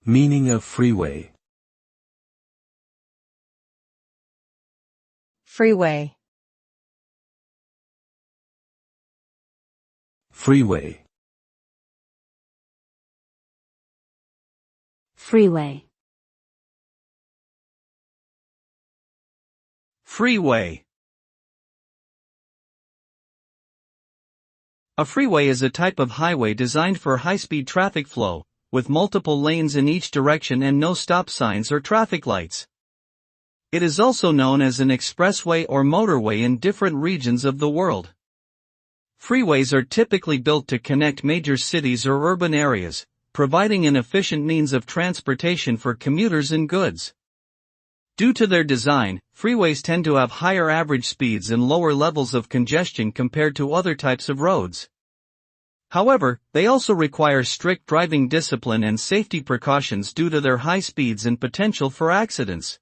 Meaning of freeway. Freeway. Freeway. Freeway. Freeway. A freeway is a type of highway designed for high-speed traffic flow, with multiple lanes in each direction and no stop signs or traffic lights. It is also known as an expressway or motorway in different regions of the world. Freeways are typically built to connect major cities or urban areas, providing an efficient means of transportation for commuters and goods. Due to their design, freeways tend to have higher average speeds and lower levels of congestion compared to other types of roads. However, they also require strict driving discipline and safety precautions due to their high speeds and potential for accidents.